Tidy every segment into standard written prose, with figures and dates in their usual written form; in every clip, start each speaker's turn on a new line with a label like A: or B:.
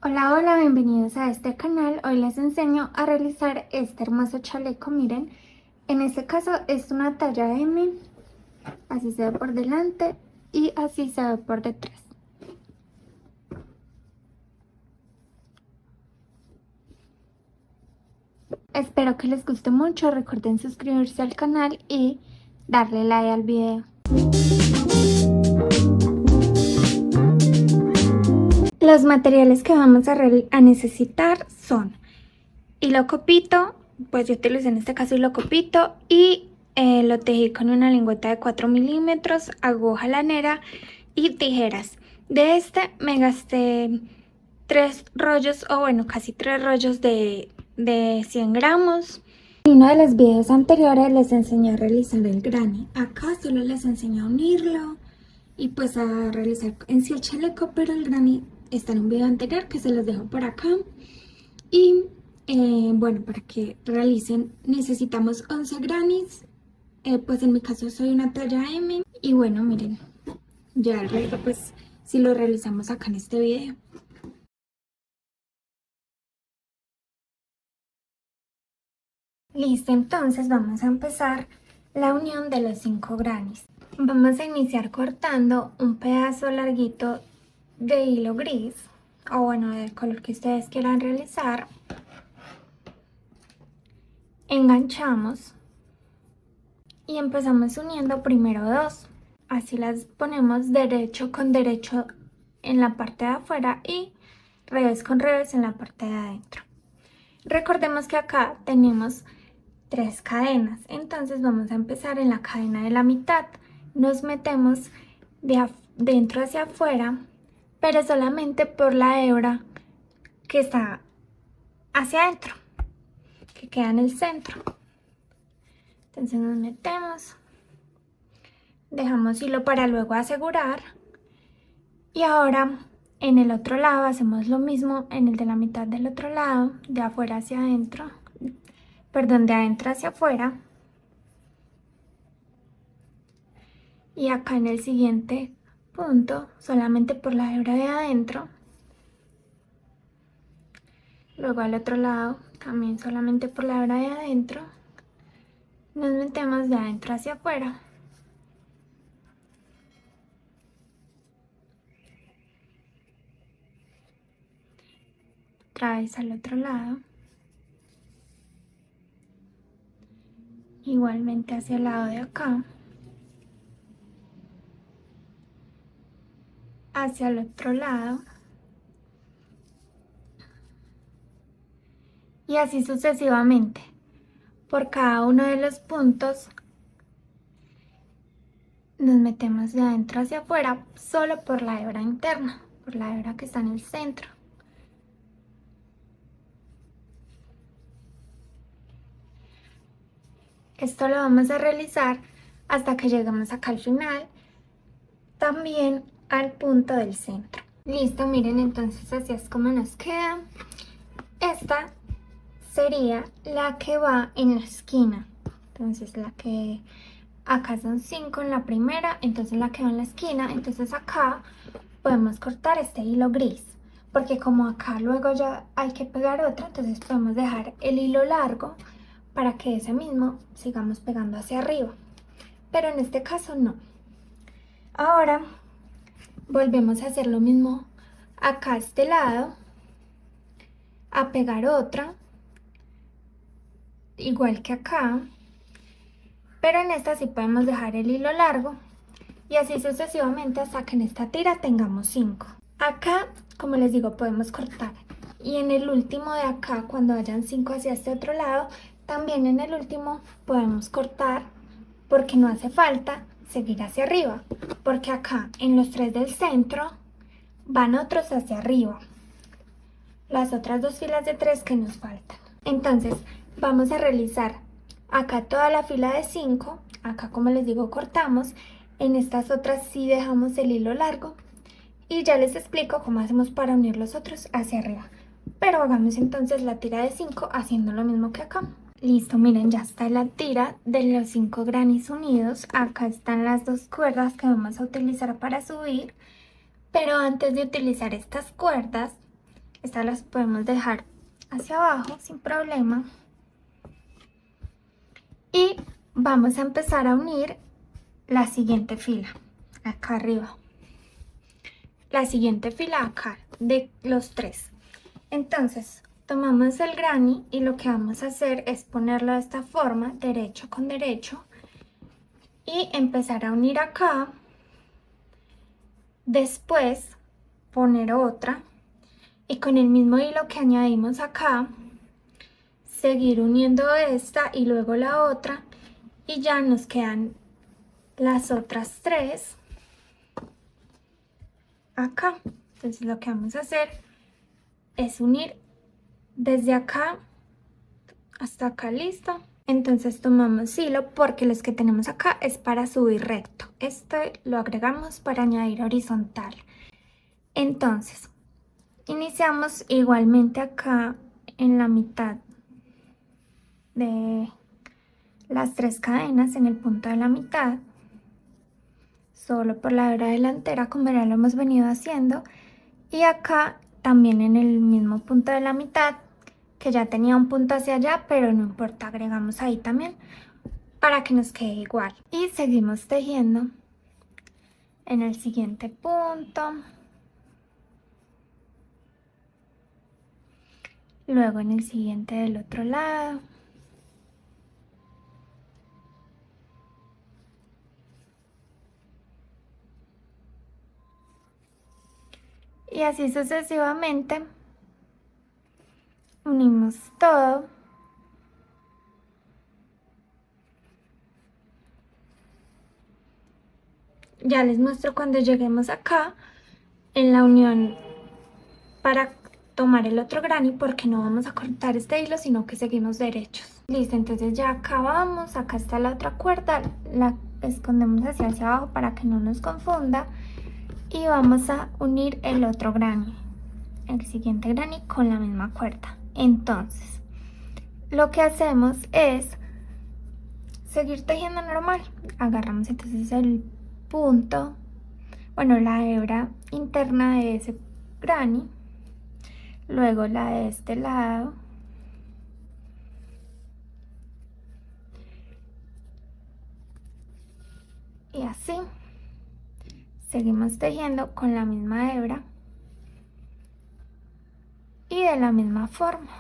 A: Hola, hola, bienvenidos a este canal. Hoy les enseño a realizar este hermoso chaleco. Miren, en este caso es una talla M, así se ve por delante y así se ve por detrás. Espero que les guste mucho. Recuerden suscribirse al canal y darle like al video. Los materiales que vamos a necesitar son hilo copito, pues yo utilicé en este caso hilo copito y lo tejí con una lengüeta de 4 milímetros, aguja lanera y tijeras. De este me gasté 3 rollos, o bueno, casi 3 rollos de 100 gramos. En uno de los videos anteriores les enseñé a realizar el granny. Acá solo les enseñé a unirlo y pues a realizar en sí el chaleco, pero el granny está en un video anterior que se los dejo por acá. Y bueno, para que realicen necesitamos 11 grannies, pues en mi caso soy una talla M. Y bueno, miren, ya el resto pues si lo realizamos acá en este video. Listo, entonces vamos a empezar la unión de los 5 grannies. Vamos a iniciar cortando un pedazo larguito de hilo gris, o bueno, del color que ustedes quieran realizar. Enganchamos y empezamos uniendo primero 2. Así las ponemos derecho con derecho en la parte de afuera y revés con revés en la parte de adentro. Recordemos que acá tenemos 3 cadenas, entonces vamos a empezar en la cadena de la mitad. Nos metemos de dentro hacia afuera, pero solamente por la hebra que está hacia adentro, que queda en el centro. Entonces nos metemos, dejamos hilo para luego asegurar. Y ahora en el otro lado hacemos lo mismo, en el de la mitad del otro lado, de afuera hacia adentro, perdón, de adentro hacia afuera. Y acá en el siguiente punto, solamente por la hebra de adentro. Luego al otro lado, también solamente por la hebra de adentro. Nos metemos de adentro hacia afuera. Otra vez al otro lado. Igualmente hacia el lado de acá. Hacia el otro lado. Y así sucesivamente. Por cada uno de los puntos nos metemos de adentro hacia afuera solo por la hebra interna, por la hebra que está en el centro. Esto lo vamos a realizar hasta que lleguemos acá al final, también al punto del centro. Listo, miren, entonces así es como nos queda. Esta sería la que va en la esquina. Entonces la que acá son 5 en la primera, entonces la que va en la esquina. Entonces acá podemos cortar este hilo gris, porque como acá luego ya hay que pegar otra, entonces podemos dejar el hilo largo para que ese mismo sigamos pegando hacia arriba, pero en este caso no. Ahora volvemos a hacer lo mismo acá a este lado, a pegar otra igual que acá, pero en esta sí podemos dejar el hilo largo y así sucesivamente hasta que en esta tira tengamos 5. Acá, como les digo, podemos cortar, y en el último de acá, cuando hayan 5 hacia este otro lado, también en el último podemos cortar, porque no hace falta seguir hacia arriba, porque acá en los 3 del centro van otros hacia arriba, las otras 2 filas de 3 que nos faltan. Entonces vamos a realizar acá toda la fila de 5, acá como les digo cortamos, en estas otras sí dejamos el hilo largo y ya les explico cómo hacemos para unir los otros hacia arriba. Pero hagamos entonces la tira de 5 haciendo lo mismo que acá. Listo, miren, ya está la tira de los 5 grannies unidos. Acá están las 2 cuerdas que vamos a utilizar para subir. Pero antes de utilizar estas cuerdas, Estas las podemos dejar hacia abajo sin problema. Y vamos a empezar a unir la siguiente fila, acá arriba. La siguiente fila acá, de los 3. Entonces, tomamos el granny y lo que vamos a hacer es ponerlo de esta forma, derecho con derecho. Y empezar a unir acá. Después, poner otra. Y con el mismo hilo que añadimos acá, seguir uniendo esta y luego la otra. Y ya nos quedan las otras 3 acá. Entonces lo que vamos a hacer es unir desde acá hasta acá, listo. Entonces tomamos hilo porque los que tenemos acá es para subir recto. Este lo agregamos para añadir horizontal. Entonces iniciamos igualmente acá en la mitad de las 3 cadenas, en el punto de la mitad, solo por la hebra delantera, como ya lo hemos venido haciendo. Y acá también en el mismo punto de la mitad, que ya tenía un punto hacia allá, pero no importa, agregamos ahí también para que nos quede igual. Y seguimos tejiendo en el siguiente punto, luego en el siguiente del otro lado. Y así sucesivamente unimos todo. Ya les muestro cuando lleguemos acá en la unión para tomar el otro granny, porque no vamos a cortar este hilo, sino que seguimos derechos. Listo, entonces ya acabamos. Acá está la otra cuerda, la escondemos hacia abajo para que no nos confunda. Y vamos a unir el otro granny, el siguiente granny, con la misma cuerda. Entonces lo que hacemos es seguir tejiendo normal. Agarramos entonces el punto, bueno, la hebra interna de ese granny, luego la de este lado, y así seguimos tejiendo con la misma hebra y de la misma forma.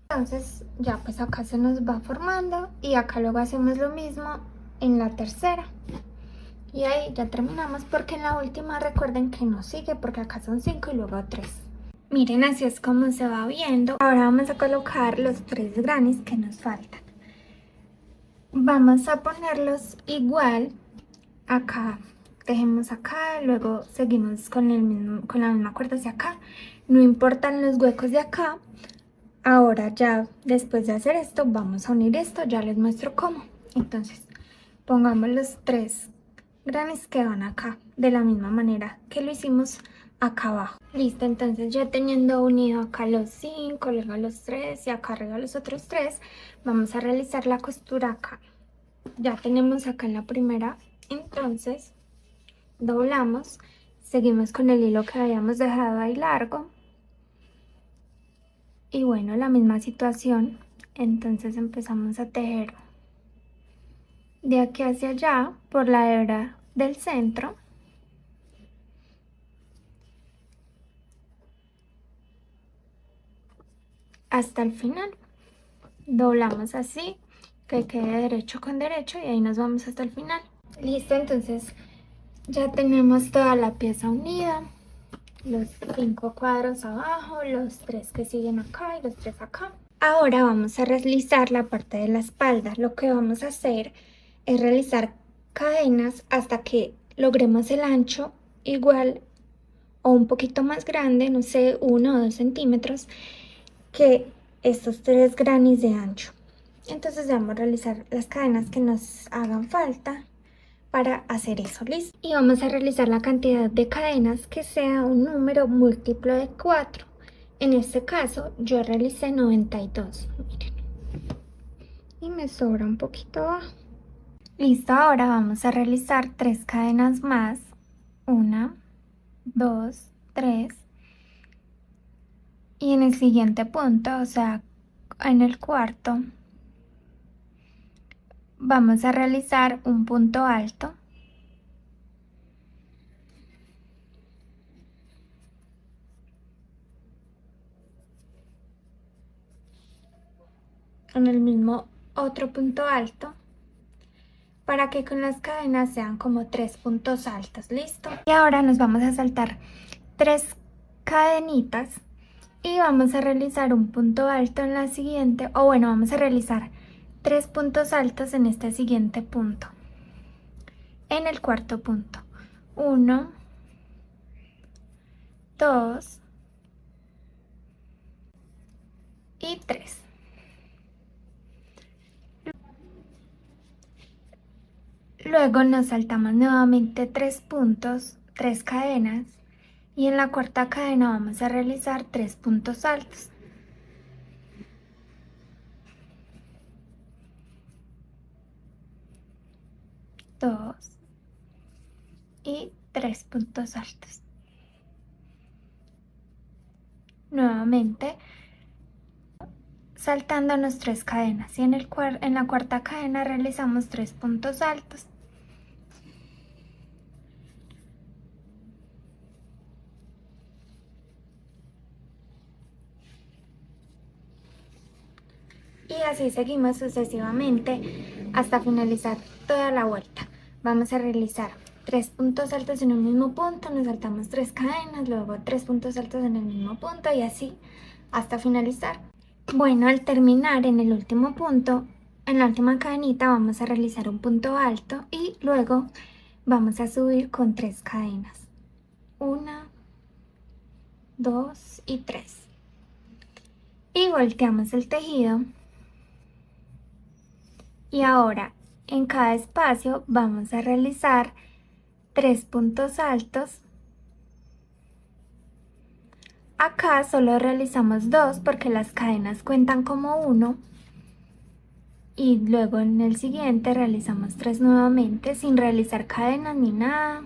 A: Entonces ya pues acá se nos va formando y acá luego hacemos lo mismo en la tercera. Y ahí ya terminamos, porque en la última recuerden que no sigue, porque acá son 5 y luego 3. Miren, así es como se va viendo. Ahora vamos a colocar los 3 grannies que nos faltan. Vamos a ponerlos igual. Acá, dejemos acá, luego seguimos con la misma cuerda hacia acá. No importan los huecos de acá. Ahora ya después de hacer esto, vamos a unir esto. Ya les muestro cómo. Entonces, pongamos los 3 grannies que van acá, de la misma manera que lo hicimos acá abajo. Listo, entonces ya teniendo unido acá los 5, luego los 3 y acá arriba los otros 3, vamos a realizar la costura acá. Ya tenemos acá en la primera, entonces doblamos, seguimos con el hilo que habíamos dejado ahí largo. Y bueno, la misma situación, entonces empezamos a tejer de aquí hacia allá por la hebra del centro. Hasta el final. Doblamos así, que quede derecho con derecho, y ahí nos vamos hasta el final. Listo, entonces ya tenemos toda la pieza unida. Los 5 cuadros abajo, los 3 que siguen acá y los 3 acá. Ahora vamos a realizar la parte de la espalda. Lo que vamos a hacer es realizar cadenas hasta que logremos el ancho igual o un poquito más grande, no sé, 1 o 2 centímetros, que estos 3 grannies de ancho. Entonces vamos a realizar las cadenas que nos hagan falta para hacer eso, ¿listo? Y vamos a realizar la cantidad de cadenas que sea un número múltiplo de 4. En este caso yo realicé 92, miren, y me sobra un poquito abajo. Listo, ahora vamos a realizar 3 cadenas más, 1, 2, 3, Y en el siguiente punto, o sea, en el cuarto, vamos a realizar un punto alto en el mismo otro punto alto para que con las cadenas sean como 3 puntos altos. ¿Listo? Y ahora nos vamos a saltar 3 cadenitas y vamos a realizar un punto alto en la siguiente, o bueno, vamos a realizar 3 puntos altos en este siguiente punto, en el cuarto punto. 1, 2 y 3. Luego nos saltamos nuevamente 3 puntos, 3 cadenas, y en la cuarta cadena vamos a realizar 3 puntos altos. 2 y 3 puntos altos. Nuevamente saltándonos 3 cadenas, y en la cuarta cadena realizamos 3 puntos altos. Y así seguimos sucesivamente hasta finalizar toda la vuelta. Vamos a realizar 3 puntos altos en un mismo punto, nos saltamos 3 cadenas, luego 3 puntos altos en el mismo punto y así hasta finalizar. Bueno, al terminar en el último punto, en la última cadenita vamos a realizar un punto alto y luego vamos a subir con 3 cadenas. 1, 2 y 3. Y volteamos el tejido. Y ahora en cada espacio vamos a realizar 3 puntos altos. Acá solo realizamos 2 porque las cadenas cuentan como 1. Y luego en el siguiente realizamos 3 nuevamente sin realizar cadenas ni nada.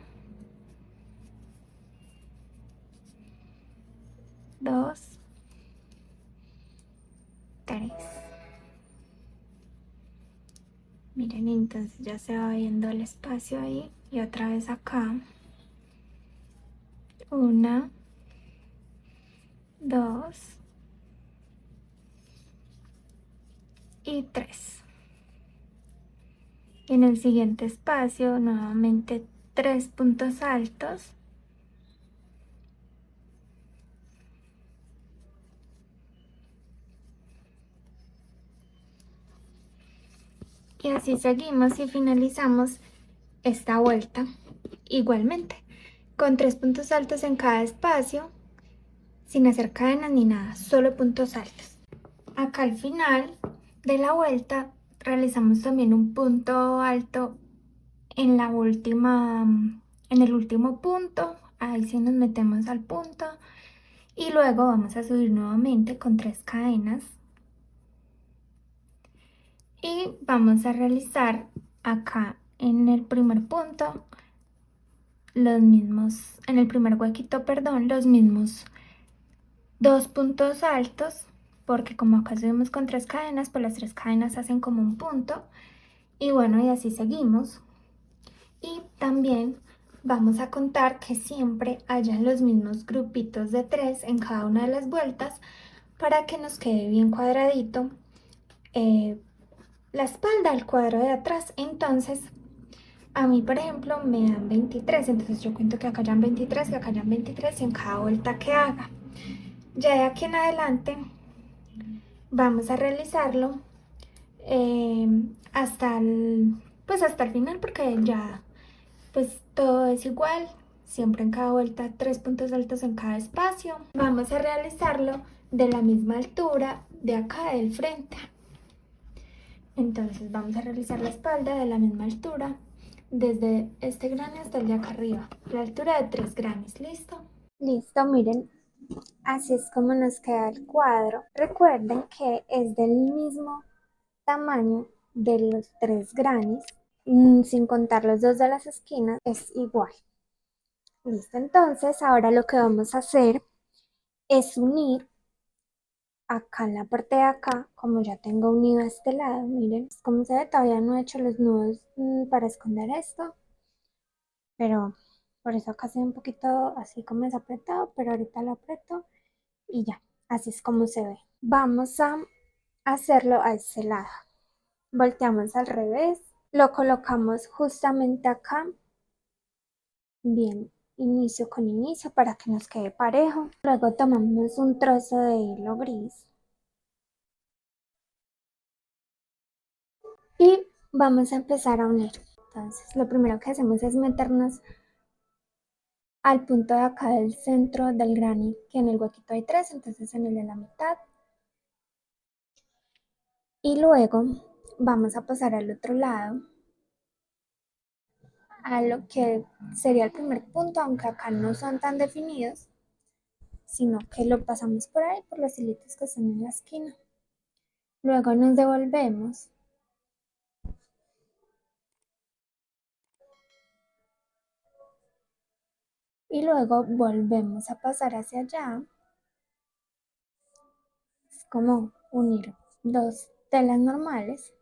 A: 2, 3. Miren, entonces ya se va viendo el espacio ahí. Y otra vez acá. 1, 2 y 3. En el siguiente espacio nuevamente 3 puntos altos. Y así seguimos y finalizamos esta vuelta igualmente, con 3 puntos altos en cada espacio, sin hacer cadenas ni nada, solo puntos altos. Acá al final de la vuelta realizamos también un punto alto en la última, en el último punto, ahí sí nos metemos al punto y luego vamos a subir nuevamente con 3 cadenas. Y vamos a realizar acá en el primer punto los mismos, en el primer huequito, perdón, los mismos 2 puntos altos, porque como acá subimos con 3 cadenas, pues las 3 cadenas hacen como un punto. Y bueno, y así seguimos. Y también vamos a contar que siempre hayan los mismos grupitos de 3 en cada una de las vueltas para que nos quede bien cuadradito la espalda, el cuadro de atrás. Entonces a mí, por ejemplo, me dan 23, entonces yo cuento que acá hayan 23, que acá hayan 23 y en cada vuelta que haga. Ya de aquí en adelante vamos a realizarlo hasta pues hasta el final, porque ya pues todo es igual, siempre en cada vuelta 3 puntos altos en cada espacio. Vamos a realizarlo de la misma altura de acá del frente. Entonces vamos a realizar la espalda de la misma altura, desde este grano hasta el de acá arriba, la altura de 3 granos. ¿Listo? Listo, miren, así es como nos queda el cuadro. Recuerden que es del mismo tamaño de los 3 granos, sin contar los dos de las esquinas, es igual. Listo, entonces ahora lo que vamos a hacer es unir acá en la parte de acá, como ya tengo unido a este lado, miren, como se ve, todavía no he hecho los nudos para esconder esto, pero por eso acá se ve un poquito así como desapretado, pero ahorita lo aprieto y ya, así es como se ve. Vamos a hacerlo a este lado. Volteamos al revés, lo colocamos justamente acá, bien, inicio con inicio para que nos quede parejo. Luego tomamos un trozo de hilo gris y vamos a empezar a unir. Entonces, lo primero que hacemos es meternos al punto de acá del centro del granny, que en el huequito hay tres, entonces en el de la mitad. Y luego vamos a pasar al otro lado, a lo que sería el primer punto, aunque acá no son tan definidos, sino que lo pasamos por ahí, por los hilitos que están en la esquina. Luego nos devolvemos y luego volvemos a pasar hacia allá. Es como unir dos telas normales.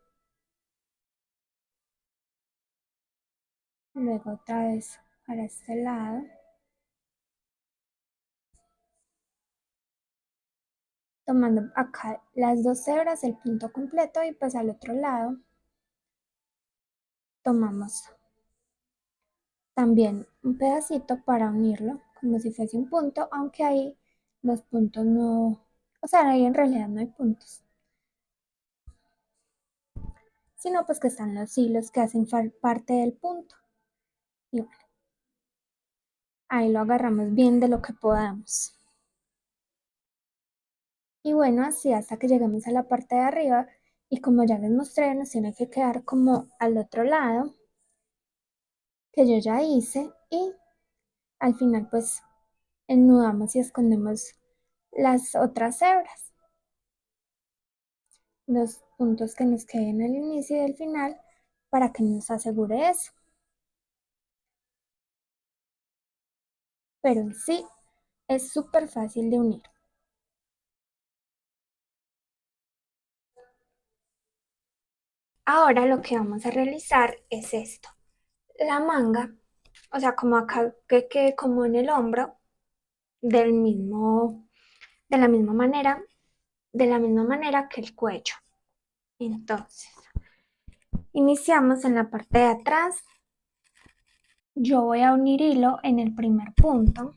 A: Luego otra vez para este lado. Tomando acá las dos hebras, el punto completo y pues al otro lado tomamos también un pedacito para unirlo, como si fuese un punto, aunque ahí los puntos no, o sea, ahí en realidad no hay puntos, sino pues que están los hilos que hacen parte del punto. Y bueno, ahí lo agarramos bien de lo que podamos. Y bueno, así hasta que lleguemos a la parte de arriba y como ya les mostré, nos tiene que quedar como al otro lado, que yo ya hice, y al final pues enudamos y escondemos las otras hebras, los puntos que nos queden al inicio y al final, para que nos asegure eso. Pero en sí es súper fácil de unir. Ahora lo que vamos a realizar es esto. La manga, o sea, como acá que quede como en el hombro, del mismo, de la misma manera, de la misma manera que el cuello. Entonces, iniciamos en la parte de atrás. Yo voy a unir hilo en el primer punto.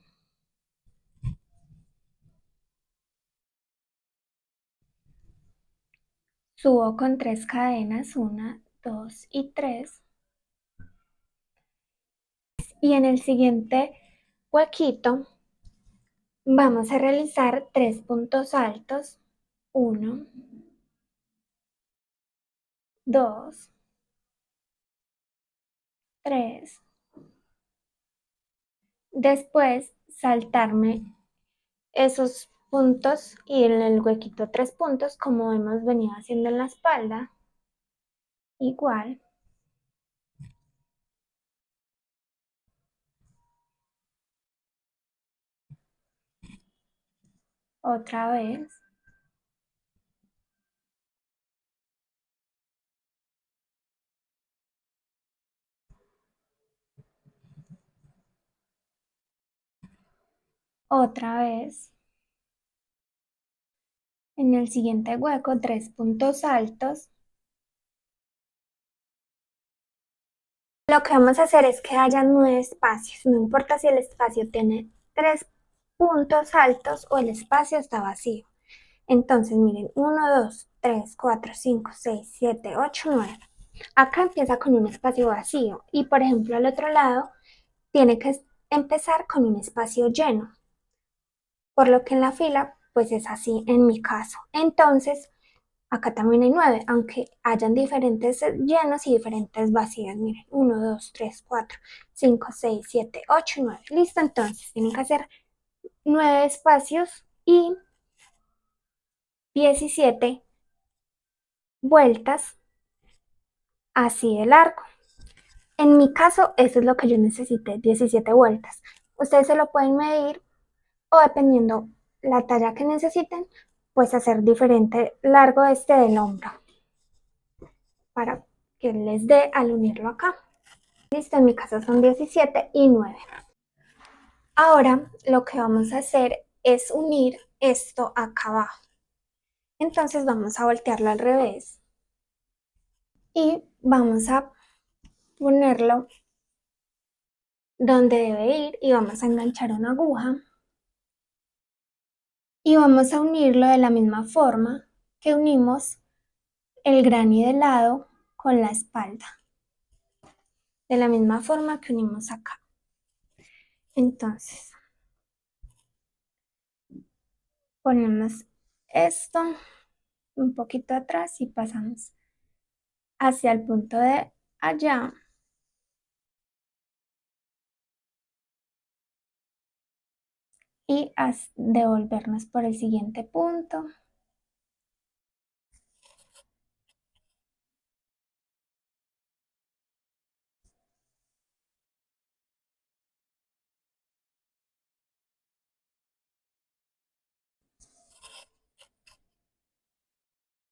A: Subo con 3 cadenas, 1, 2 y 3. Y en el siguiente huequito vamos a realizar 3 puntos altos. 1, 2, 3. Después saltarme esos puntos y en el huequito 3 puntos como hemos venido haciendo en la espalda. Igual. Otra vez. Otra vez. En el siguiente hueco 3 puntos altos. Lo que vamos a hacer es que haya 9 espacios. No importa si el espacio tiene 3 puntos altos o el espacio está vacío. Entonces, miren, 1, 2, 3, 4, 5, 6, 7, 8, 9. Acá empieza con un espacio vacío y, por ejemplo, al otro lado tiene que empezar con un espacio lleno. Por lo que en la fila, pues es así en mi caso. Entonces, acá también hay 9, aunque hayan diferentes llenos y diferentes vacíos. Miren, 1, 2, 3, 4, 5, 6, 7, 8 y 9. Listo, entonces tienen que hacer 9 espacios y 17 vueltas así de largo. En mi caso, eso es lo que yo necesité, 17 vueltas. Ustedes se lo pueden medir o dependiendo la talla que necesiten, pues hacer diferente largo este del hombro para que les dé al unirlo acá. Listo, en mi caso son 17 y 9. Ahora lo que vamos a hacer es unir esto acá abajo. Entonces vamos a voltearlo al revés y vamos a ponerlo donde debe ir y vamos a enganchar una aguja y vamos a unirlo de la misma forma que unimos el granny de lado con la espalda, de la misma forma que unimos acá. Entonces ponemos esto un poquito atrás y pasamos hacia el punto de allá y devolvernos por el siguiente punto.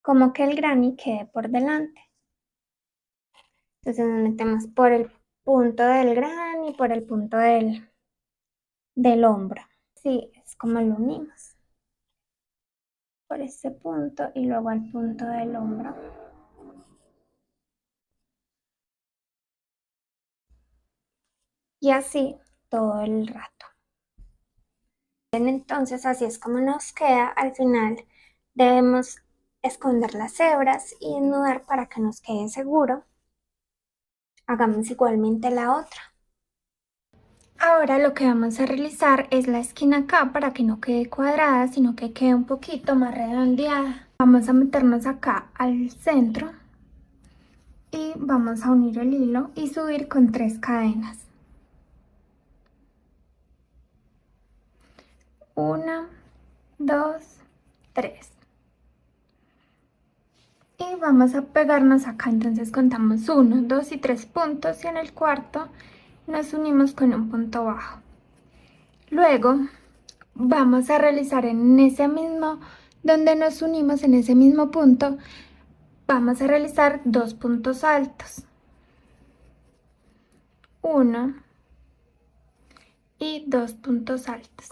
A: Como que el granny quede por delante. Entonces nos metemos por el punto del granny y por el punto del hombro. Sí, es como lo unimos. Por este punto y luego al punto del hombro. Y así todo el rato. Entonces así es como nos queda. Al final debemos esconder las hebras y desnudar para que nos quede seguro. Hagamos igualmente la otra. Ahora lo que vamos a realizar es la esquina acá para que no quede cuadrada, sino que quede un poquito más redondeada. Vamos a meternos acá al centro y vamos a unir el hilo y subir con 3 cadenas. 1, 2, 3. Y vamos a pegarnos acá, entonces contamos 1, 2 y 3 puntos y en el cuarto nos unimos con un punto bajo. Luego vamos a realizar en ese mismo, donde nos unimos en ese mismo punto, vamos a realizar 2 puntos altos. 1 y 2 puntos altos.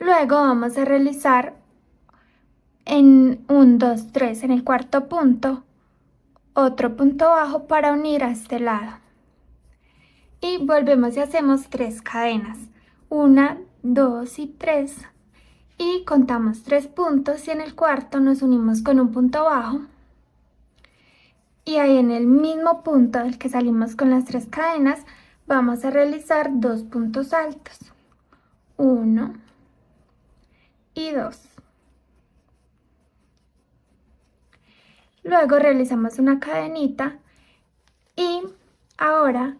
A: Luego vamos a realizar en 1, 2, 3 en el cuarto punto, otro punto bajo para unir a este lado. Y volvemos y hacemos 3 cadenas. 1, 2 y 3. Y contamos 3 puntos y en el cuarto nos unimos con un punto bajo. Y ahí en el mismo punto del que salimos con las 3 cadenas, vamos a realizar 2 puntos altos. 1 y 2. Luego realizamos una cadenita y ahora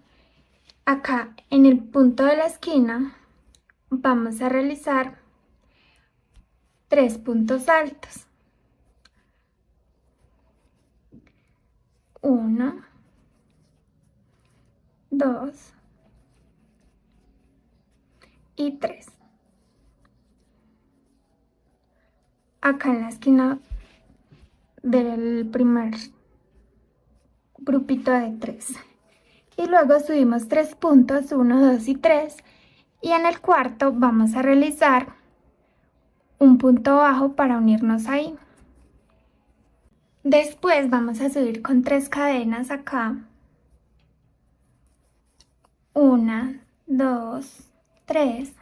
A: acá en el punto de la esquina vamos a realizar 3 puntos altos. 1, 2 y 3. Acá en la esquina del primer grupito de 3. Y luego subimos 3 puntos, 1, 2 y 3. Y en el cuarto vamos a realizar un punto bajo para unirnos ahí. Después vamos a subir con 3 cadenas acá. 1, 2, 3.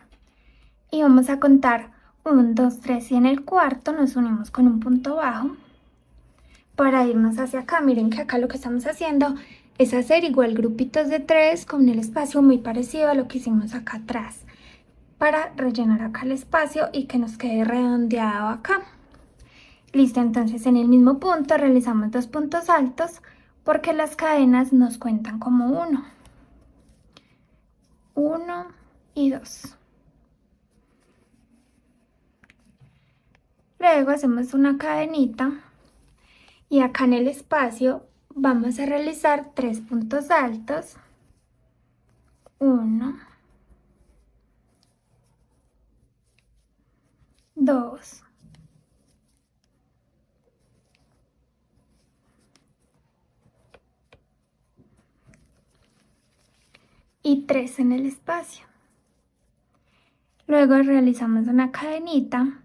A: Y vamos a contar 1, 2, 3 y en el cuarto nos unimos con un punto bajo para irnos hacia acá. Miren que acá lo que estamos haciendo es hacer igual grupitos de 3 con el espacio muy parecido a lo que hicimos acá atrás para rellenar acá el espacio y que nos quede redondeado acá. Listo, entonces en el mismo punto realizamos 2 puntos altos porque las cadenas nos cuentan como 1. 1 y 2. Luego hacemos una cadenita y acá en el espacio vamos a realizar 3 puntos altos. 1, 2 y 3 en el espacio. Luego realizamos una cadenita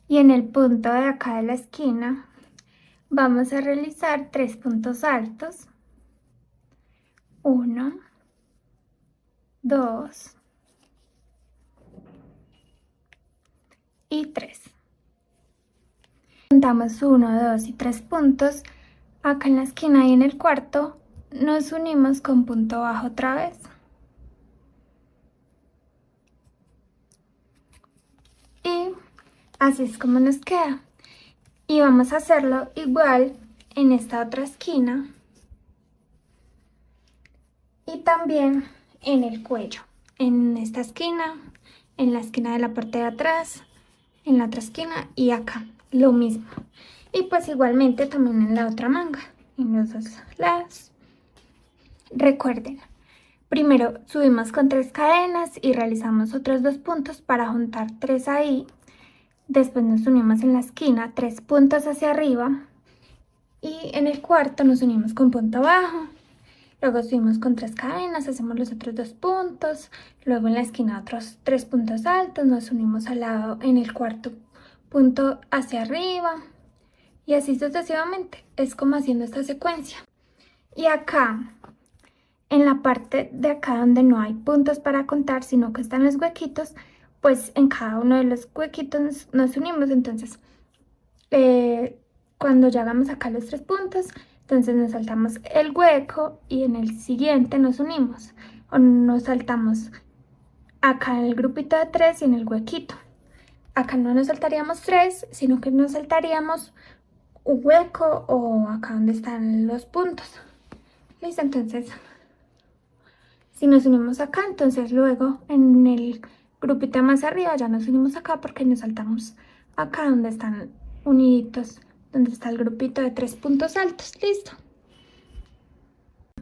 A: y en el punto de acá de la esquina vamos a realizar 3 puntos altos. 1, 2 y 3. Contamos 1, 2 y 3 puntos. Acá en la esquina y en el cuarto nos unimos con punto bajo otra vez. Y así es como nos queda. Y vamos a hacerlo igual en esta otra esquina. Y también en el cuello. En esta esquina, en la esquina de la parte de atrás, en la otra esquina y acá. Lo mismo. Y pues igualmente también en la otra manga. En los dos lados. Recuerden. Primero subimos con 3 cadenas y realizamos otros 2 puntos para juntar 3 ahí. Después nos unimos en la esquina, 3 puntos hacia arriba. Y en el cuarto nos unimos con punto bajo. Luego subimos con 3 cadenas, hacemos los otros 2 puntos. Luego en la esquina otros 3 puntos altos. Nos unimos al lado en el cuarto punto hacia arriba. Y así sucesivamente. Es como haciendo esta secuencia. Y acá, en la parte de acá donde no hay puntos para contar, sino que están los huequitos, pues en cada uno de los huequitos nos unimos. Entonces, cuando ya hagamos acá los 3 puntos, entonces nos saltamos el hueco y en el siguiente nos unimos. O nos saltamos acá en el grupito de 3 y en el huequito. Acá no nos saltaríamos 3, sino que nos saltaríamos un hueco o acá donde están los puntos. ¿Listo? Entonces, si nos unimos acá, entonces luego en el grupito más arriba ya nos unimos acá porque nos saltamos acá donde están uniditos, donde está el grupito de 3 puntos altos. Listo.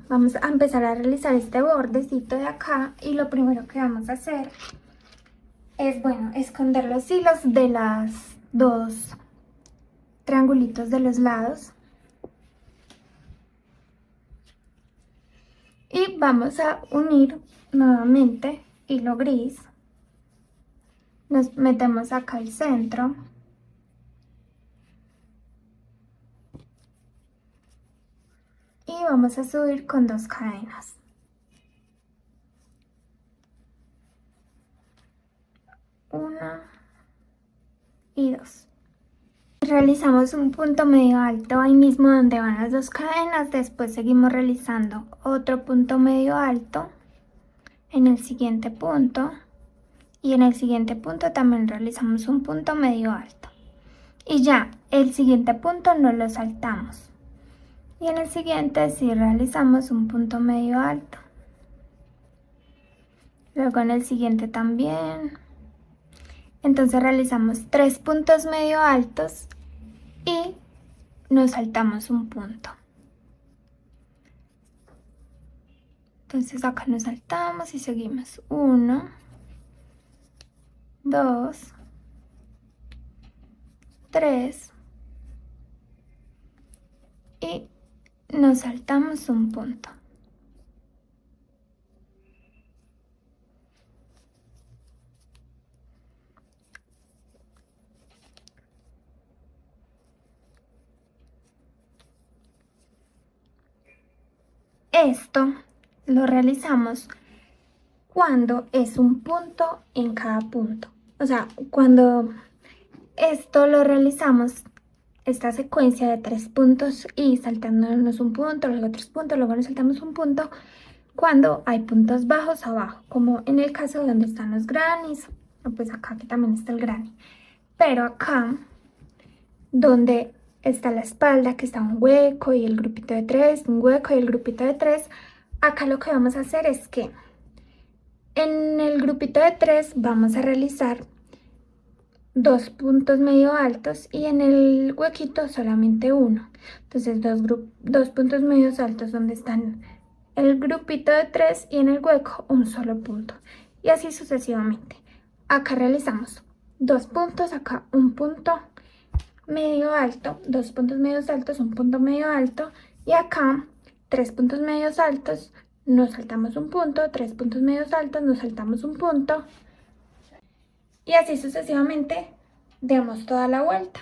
A: Vamos a empezar a realizar este bordecito de acá y lo primero que vamos a hacer es, bueno, esconder los hilos de las 2 triangulitos de los lados. Y vamos a unir nuevamente hilo gris. Nos metemos acá al centro. Y vamos a subir con 2 cadenas. 1 y 2. Realizamos un punto medio alto ahí mismo donde van las 2 cadenas. Después seguimos realizando otro punto medio alto en el siguiente punto. Y en el siguiente punto también realizamos un punto medio alto. Y ya, el siguiente punto no lo saltamos. Y en el siguiente sí realizamos un punto medio alto. Luego en el siguiente también. Entonces realizamos 3 puntos medio altos y nos saltamos un punto. Entonces acá nos saltamos y seguimos. 1, 2, 3 y nos saltamos un punto. Esto lo realizamos cuando es un punto en cada punto. O sea, cuando esto lo realizamos, esta secuencia de 3 puntos y saltándonos un punto, luego 3 puntos, luego nos saltamos un punto, cuando hay puntos bajos abajo, como en el caso donde están los grannies, pues acá que también está el granny. Pero acá, donde está la espalda, que está un hueco y el grupito de 3, un hueco y el grupito de 3, acá lo que vamos a hacer es que en el grupito de 3 vamos a realizar 2 puntos medio altos y en el huequito solamente uno. Entonces 2 puntos medios altos donde están el grupito de 3 y en el hueco un solo punto. Y así sucesivamente. Acá realizamos 2 puntos, acá un punto medio alto, 2 puntos medios altos, un punto medio alto, y acá 3 puntos medios altos, nos saltamos un punto, 3 puntos medios altos, nos saltamos un punto, y así sucesivamente demos toda la vuelta.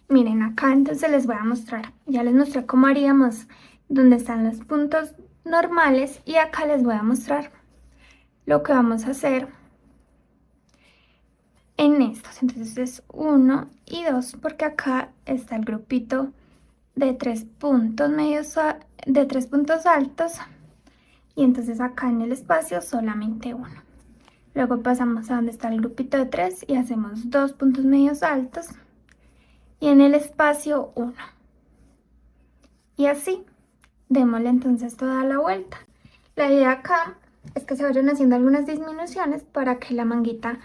A: Miren acá, entonces les voy a mostrar, ya les mostré cómo haríamos donde están los puntos normales, y acá les voy a mostrar lo que vamos a hacer en estos. Entonces es 1 y 2, porque acá está el grupito de 3 puntos medios, de 3 puntos altos, y entonces acá en el espacio solamente 1. Luego pasamos a donde está el grupito de 3 y hacemos 2 puntos medios altos, y en el espacio 1. Y así, démosle entonces toda la vuelta. La idea acá es que se vayan haciendo algunas disminuciones para que la manguita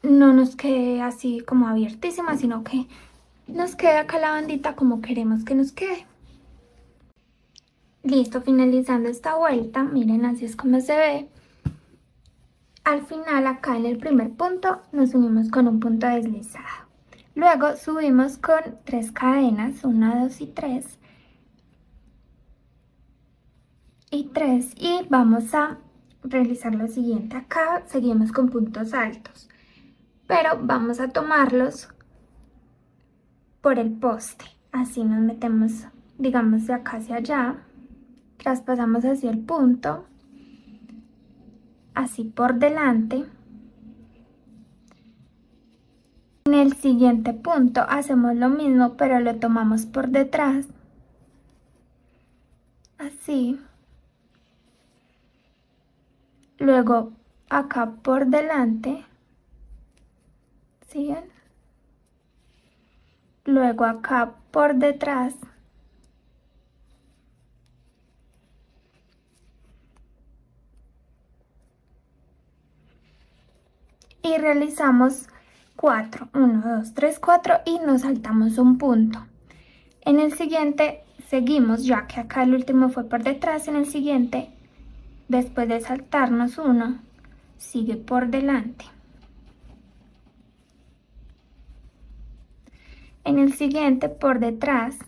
A: no nos quede así como abiertísima, sino que nos quede acá la bandita como queremos que nos quede. Listo, finalizando esta vuelta, miren, así es como se ve. Al final, acá en el primer punto, nos unimos con un punto deslizado. Luego subimos con 3 cadenas, 1, 2 y 3. Y vamos a realizar lo siguiente. Acá seguimos con puntos altos, pero vamos a tomarlos por el poste. Así nos metemos, digamos, de acá hacia allá, traspasamos hacia el punto, así por delante. En el siguiente punto hacemos lo mismo, pero lo tomamos por detrás, así. Luego acá por delante, ¿siguen? Luego acá por detrás. Y realizamos 4, 1, 2, 3, 4 y nos saltamos un punto. En el siguiente seguimos, ya que acá el último fue por detrás, en el siguiente, después de saltarnos uno, sigue por delante. En el siguiente por detrás,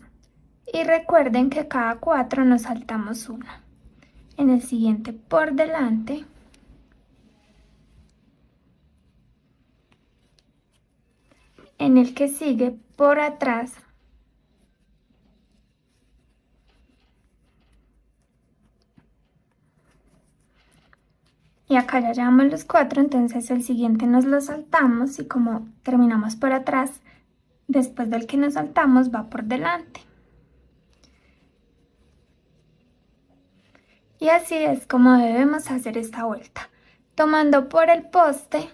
A: y recuerden que cada 4 nos saltamos uno. En el siguiente por delante. En el que sigue por atrás. Y acá ya llevamos los 4, entonces el siguiente nos lo saltamos, y como terminamos por atrás, después del que nos saltamos va por delante. Y así es como debemos hacer esta vuelta, tomando por el poste,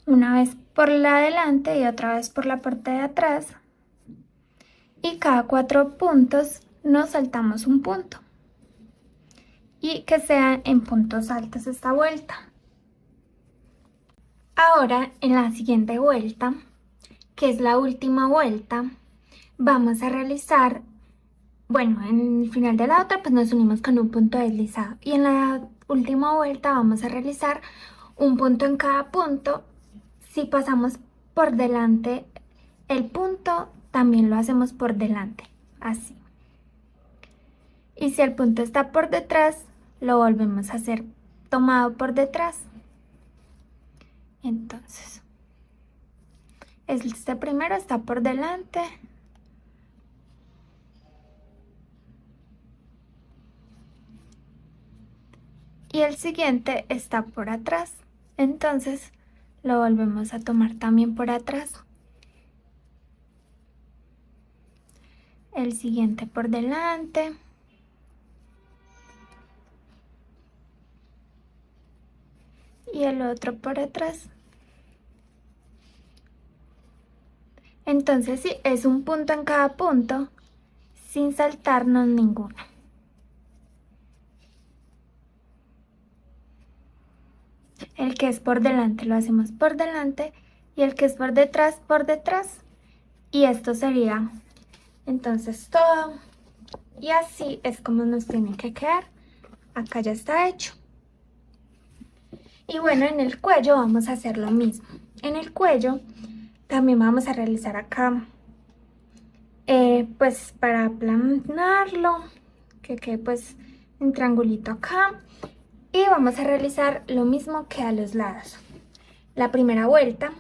A: una vez por la delante y otra vez por la parte de atrás, y cada 4 puntos nos saltamos un punto, y que sean en puntos altos esta vuelta. Ahora, en la siguiente vuelta, que es la última vuelta, vamos a realizar, bueno, en el final de la otra pues nos unimos con un punto deslizado, y en la última vuelta vamos a realizar un punto en cada punto. Si pasamos por delante el punto, también lo hacemos por delante, así. Y si el punto está por detrás, lo volvemos a hacer tomado por detrás. Entonces, este primero está por delante. Y el siguiente está por atrás. Entonces, lo volvemos a tomar también por atrás. El siguiente por delante. Y el otro por atrás. Entonces sí, es un punto en cada punto, sin saltarnos ninguno. El que es por delante lo hacemos por delante, y el que es por detrás, por detrás. Y esto sería entonces todo. Y así es como nos tiene que quedar. Acá ya está hecho. Y bueno, en el cuello vamos a hacer lo mismo. En el cuello también vamos a realizar acá, pues para aplanarlo, que quede pues un triangulito acá. Y vamos a realizar lo mismo que a los lados. La primera vuelta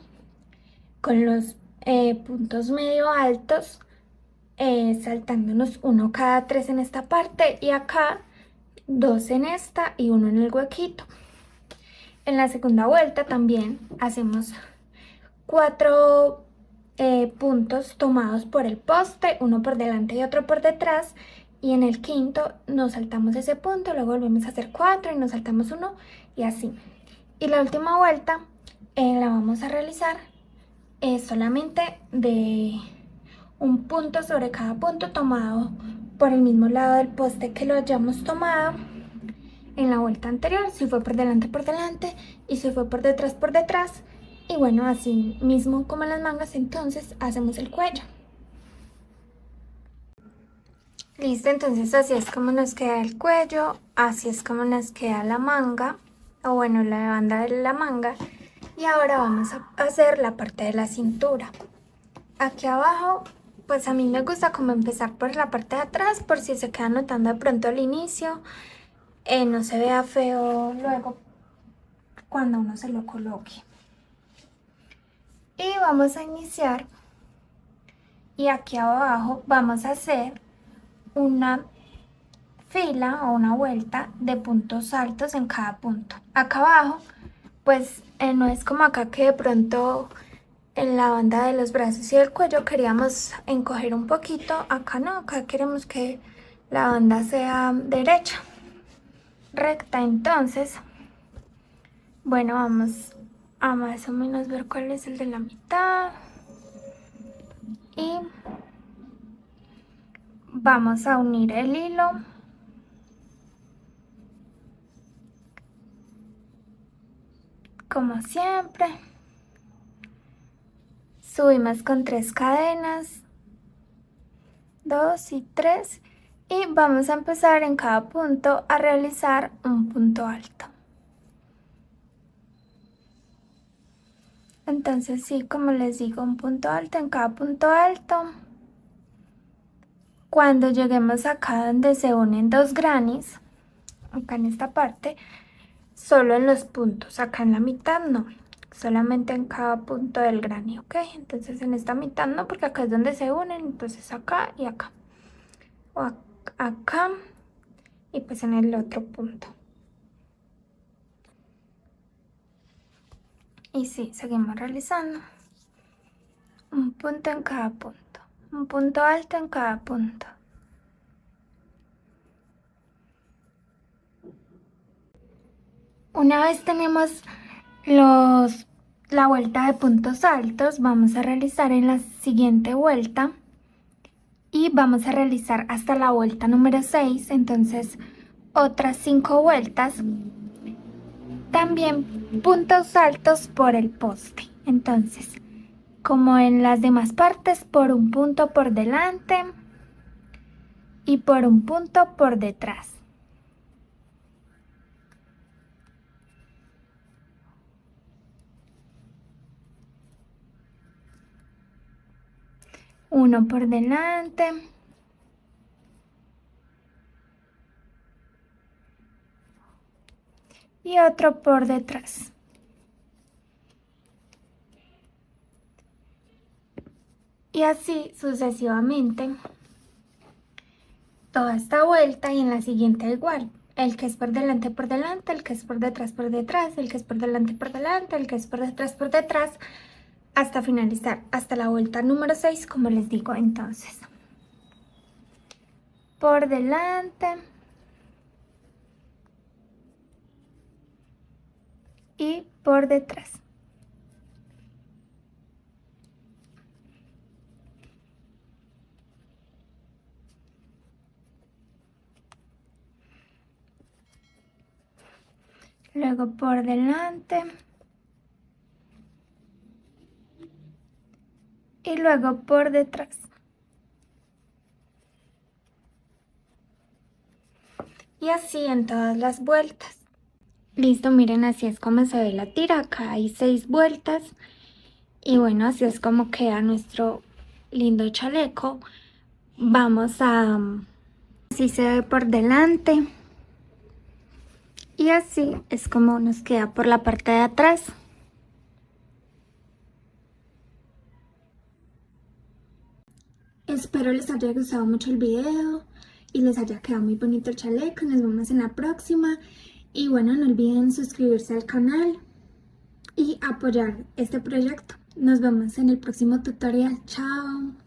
A: con los puntos medio altos, saltándonos uno cada 3 en esta parte y acá 2 en esta y uno en el huequito. En la segunda vuelta también hacemos 4 puntos tomados por el poste, uno por delante y otro por detrás, y en el quinto nos saltamos ese punto, luego volvemos a hacer 4 y nos saltamos uno y así. Y la última vuelta la vamos a realizar solamente de un punto sobre cada punto tomado por el mismo lado del poste que lo hayamos tomado en la vuelta anterior. Si fue por delante y si fue por detrás. Y bueno, así mismo como en las mangas, entonces hacemos el cuello. Listo, entonces así es como nos queda el cuello, así es como nos queda la manga, o bueno, la banda de la manga. Y ahora vamos a hacer la parte de la cintura. Aquí abajo, pues a mí me gusta como empezar por la parte de atrás, por si se queda notando de pronto al inicio, no se vea feo luego cuando uno se lo coloque. Y vamos a iniciar, y aquí abajo vamos a hacer una fila o una vuelta de puntos altos en cada punto. Acá abajo, pues no es como acá que de pronto en la banda de los brazos y el cuello queríamos encoger un poquito. Acá no, acá queremos que la banda sea derecha, recta. Entonces, bueno, vamos a más o menos ver cuál es el de la mitad. Y vamos a unir el hilo. Como siempre. Subimos con 3 cadenas, 2 y 3, y vamos a empezar en cada punto a realizar un punto alto. Entonces sí, como les digo, un punto alto en cada punto alto. Cuando lleguemos acá donde se unen 2 grannies, acá en esta parte, solo en los puntos, acá en la mitad no, solamente en cada punto del granny, ¿ok? Entonces en esta mitad no, porque acá es donde se unen, entonces acá y acá, o acá y pues en el otro punto. Y sí, seguimos realizando un punto en cada punto, un punto alto en cada punto. Una vez tenemos la vuelta de puntos altos, vamos a realizar en la siguiente vuelta y vamos a realizar hasta la vuelta número 6, entonces otras 5 vueltas, también puntos altos por el poste. Entonces, como en las demás partes, por un punto por delante y por un punto por detrás. Uno por delante y otro por detrás. Y así sucesivamente toda esta vuelta, y en la siguiente igual. El que es por delante, el que es por detrás, el que es por delante, el que es por detrás, hasta finalizar, hasta la vuelta número 6, como les digo. Entonces, por delante y por detrás. Luego por delante y luego por detrás. Y así en todas las vueltas. Listo, miren, así es como se ve la tira. Acá hay 6 vueltas. Y bueno, así es como queda nuestro lindo chaleco. Vamos a... Así se ve por delante. Y así es como nos queda por la parte de atrás. Espero les haya gustado mucho el video y les haya quedado muy bonito el chaleco. Nos vemos en la próxima. Y bueno, no olviden suscribirse al canal y apoyar este proyecto. Nos vemos en el próximo tutorial. Chao.